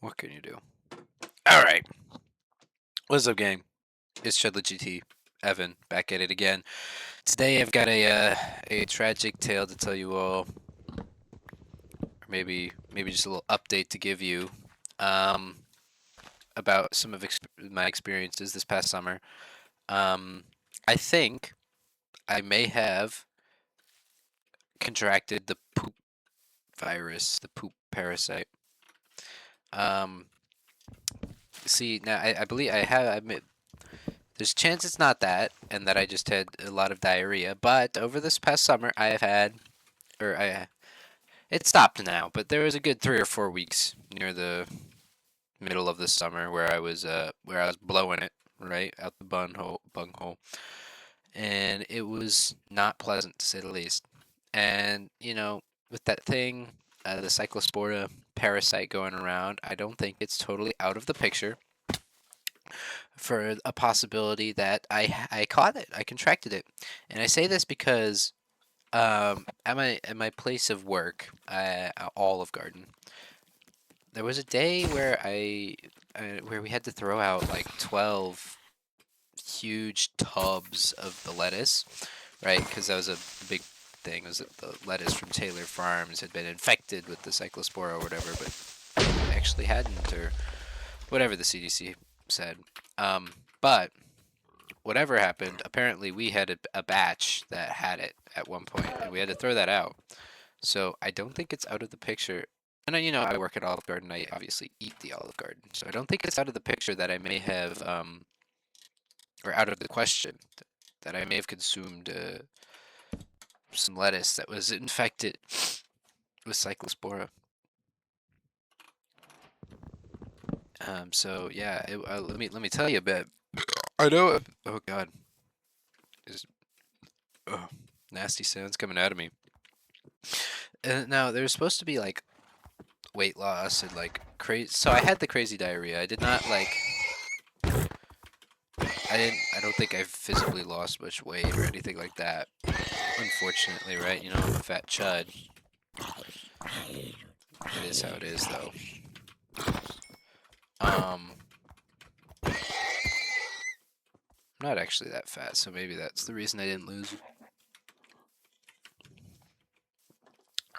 What can you do? All right. What's up, gang? It's Chudley GT, Evan, back at it again. Today I've got a tragic tale to tell you all, or maybe just a little update to give you, um, about some of my experiences this past summer. I think I may have contracted the poop virus, the poop parasite. Um, See, now I believe I have. There's a chance it's not that, and that I just had a lot of diarrhea. But over this past summer, I have had, or I, it stopped now. But there was a good 3 or 4 weeks near the middle of the summer where I was blowing it right out the bunghole, and it was not pleasant to say the least. And with that thing, the Cyclospora parasite going around, I don't think it's totally out of the picture for a possibility that I caught it, I contracted it, and I say this because at my place of work, Olive Garden, there was a day where where we had to throw out like 12 huge tubs of the lettuce, right? Because that was a big thing. Was that the lettuce from Taylor Farms had been infected with the cyclospora or whatever, but it actually hadn't, or whatever the CDC said. But whatever happened, apparently we had a batch that had it at one point, and we had to throw that out. So I don't think it's out of the picture. And I work at Olive Garden. I obviously eat the Olive Garden, so I don't think it's out of the picture that I may have, or out of the question, that I may have consumed some lettuce that was infected with cyclospora. So yeah, let me tell you a bit. I know. Oh God, is oh, nasty sounds coming out of me. And now there's supposed to be like weight loss and like crazy. So I had the crazy diarrhea. I did not like. I didn't. I don't think I physically lost much weight or anything like that. Unfortunately, right? I'm a fat chud. It is how it is, though. I'm not actually that fat, so maybe that's the reason I didn't lose.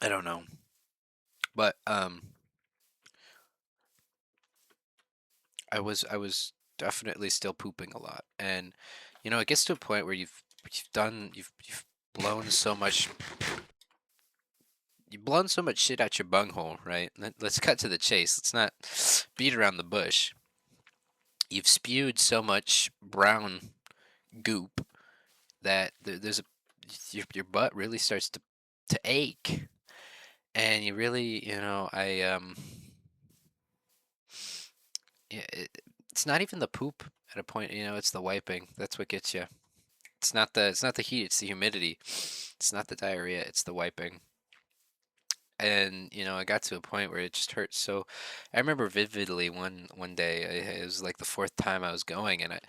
I don't know, but I was definitely still pooping a lot, and it gets to a point where you've blown so much shit out your bunghole, right? Let's cut to the chase. Let's not beat around the bush. You've spewed so much brown goop that your butt really starts to ache, and you really, yeah, it's not even the poop at a point. It's the wiping. That's what gets you. It's not the heat. It's the humidity. It's not the diarrhea. It's the wiping. And I got to a point where it just hurt. So I remember vividly one day. It was like the fourth time I was going, and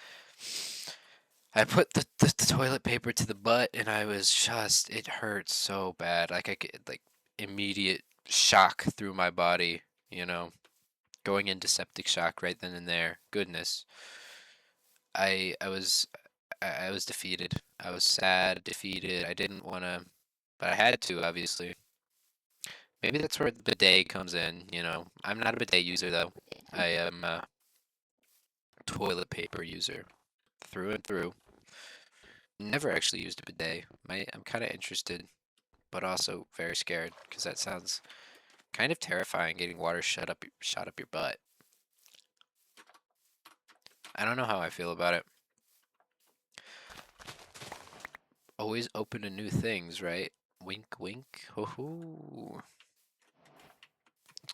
I put the toilet paper to the butt, and I was just, it hurt so bad. Like I get like immediate shock through my body. You know, going into septic shock right then and there. Goodness, I I was I was defeated. I was sad, defeated. I didn't want to, but I had to, obviously. Maybe that's where the bidet comes in. I'm not a bidet user though. I am a toilet paper user through and through. Never actually used a bidet. I'm kind of interested, but also very scared because that sounds kind of terrifying. Getting water shot up your butt. I don't know how I feel about it. Always open to new things, right? Wink, wink. Hoo hoo.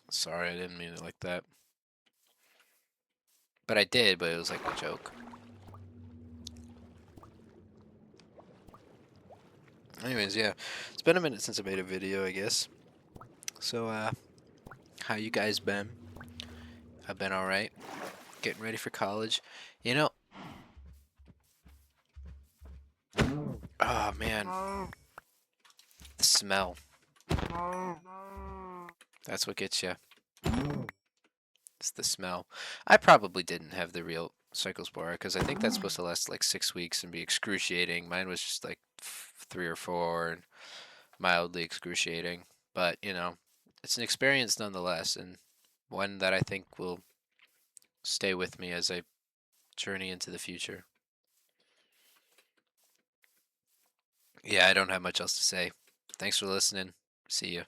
Sorry, I didn't mean it like that. But I did, but it was like a joke. Anyways, yeah. It's been a minute since I made a video, I guess. So, how you guys been? I've been alright. Getting ready for college. You know, oh man, the smell. That's what gets you. It's the smell. I probably didn't have the real Cyclospora because I think that's supposed to last like 6 weeks and be excruciating. Mine was just like 3 or 4 and mildly excruciating. But, it's an experience nonetheless, and one that I think will stay with me as I journey into the future. Yeah, I don't have much else to say. Thanks for listening. See you.